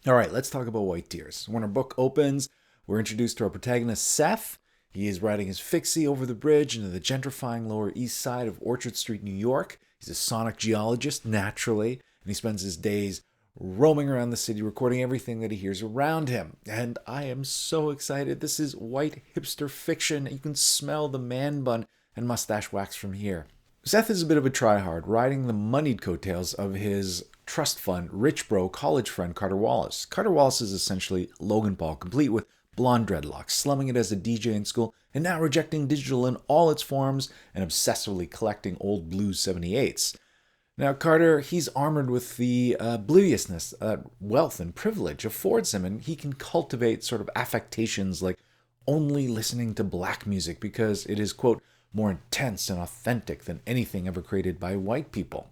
All right, let's talk about White Tears. When our book opens, we're introduced to our protagonist, Seth. He is riding his fixie over the bridge into the gentrifying Lower East Side of Orchard Street, New York. He's a sonic geologist, naturally, and he spends his days roaming around the city, recording everything that he hears around him. And I am so excited. This is white hipster fiction. You can smell the man bun and mustache wax from here. Seth is a bit of a tryhard, riding the moneyed coattails of his trust fund rich bro college friend Carter Wallace. Carter Wallace is essentially Logan Paul, complete with blonde dreadlocks, slumming it as a DJ in school, and now rejecting digital in all its forms and obsessively collecting old blues 78s. Now, Carter, he's armored with the obliviousness that wealth and privilege affords him, and he can cultivate sort of affectations like only listening to black music because it is, quote, more intense and authentic than anything ever created by white people.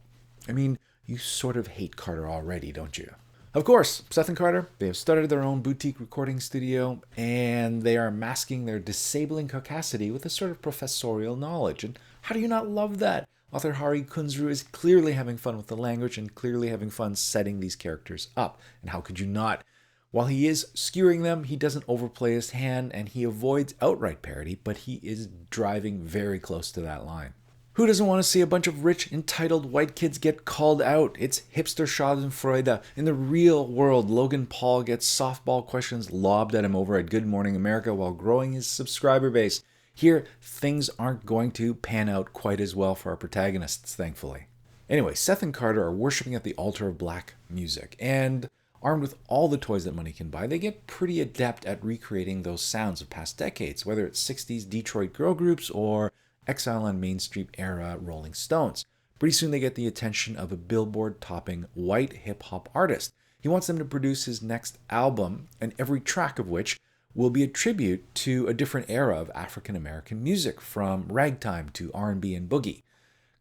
I mean, you sort of hate Carter already, don't you? Of course, Seth and Carter, they have started their own boutique recording studio, and they are masking their disabling caucasity with a sort of professorial knowledge. And how do you not love that? Author Hari Kunzru is clearly having fun with the language and clearly having fun setting these characters up. And how could you not? While he is skewering them, he doesn't overplay his hand and he avoids outright parody, but he is driving very close to that line. Who doesn't want to see a bunch of rich, entitled white kids get called out? It's Hipster Schadenfreude. In the real world, Logan Paul gets softball questions lobbed at him over at Good Morning America while growing his subscriber base. Here, things aren't going to pan out quite as well for our protagonists, thankfully. Anyway, Seth and Carter are worshipping at the altar of black music, and armed with all the toys that money can buy, they get pretty adept at recreating those sounds of past decades, whether it's 60s Detroit girl groups or Exile on Main Street era Rolling Stones. Pretty soon they get the attention of a Billboard-topping white hip-hop artist. He wants them to produce his next album, and every track of which will be a tribute to a different era of African-American music, from ragtime to R&B and boogie.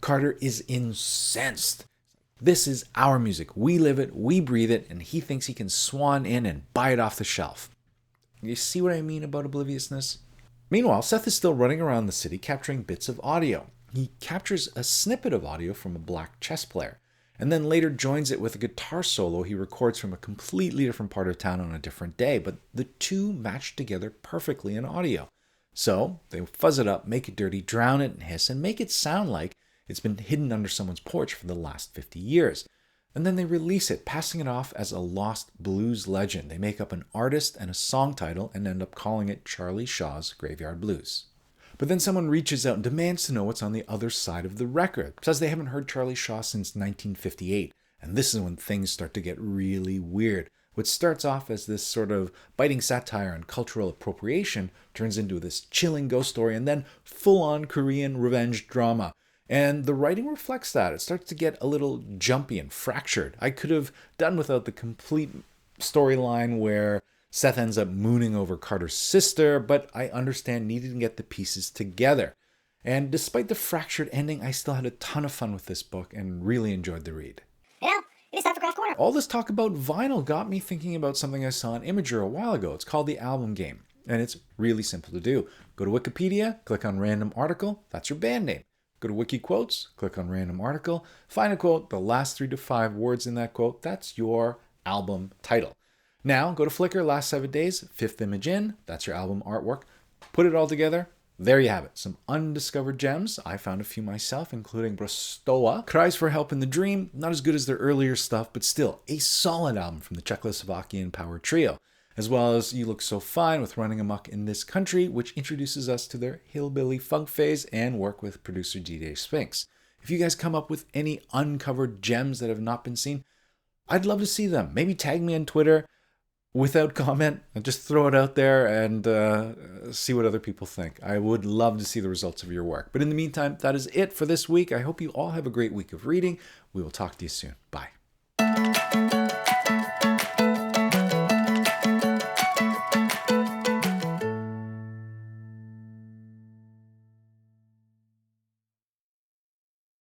Carter is incensed. This is our music. We live it, we breathe it, and he thinks he can swan in and buy it off the shelf. You see what I mean about obliviousness? Meanwhile, Seth is still running around the city capturing bits of audio. He captures a snippet of audio from a black chess player, and then later joins it with a guitar solo he records from a completely different part of town on a different day, but the two match together perfectly in audio. So they fuzz it up, make it dirty, drown it in hiss, and make it sound like it's been hidden under someone's porch for the last 50 years. And then they release it, passing it off as a lost blues legend. They make up an artist and a song title and end up calling it Charlie Shaw's Graveyard Blues. But then someone reaches out and demands to know what's on the other side of the record. Says they haven't heard Charlie Shaw since 1958. And this is when things start to get really weird. What starts off as this sort of biting satire on cultural appropriation turns into this chilling ghost story and then full-on Korean revenge drama. And the writing reflects that. It starts to get a little jumpy and fractured. I could have done without the complete storyline where Seth ends up mooning over Carter's sister, but I understand needing to get the pieces together. And despite the fractured ending, I still had a ton of fun with this book and really enjoyed the read. It is time for Craft Corner. All this talk about vinyl got me thinking about something I saw on Imager a while ago. It's called the album game, and it's really simple to do. Go to Wikipedia, click on random article, that's your band name. Go to Wiki Quotes, click on random article, find a quote, the last 3 to 5 words in that quote, that's your album title. Now, go to Flickr, last 7 days, 5th image in, that's your album artwork. Put it all together, there you have it. Some undiscovered gems. I found a few myself, including Brostoa. Cries for Help in the Dream, not as good as their earlier stuff, but still a solid album from the Czechoslovakian power trio. As well as You Look So Fine with Running Amok in This Country, which introduces us to their hillbilly funk phase and work with producer DJ Sphinx. If you guys come up with any uncovered gems that have not been seen, I'd love to see them. Maybe tag me on Twitter without comment and just throw it out there and see what other people think. I would love to see the results of your work. But in the meantime, that is it for this week. I hope you all have a great week of reading. We will talk to you soon. Bye.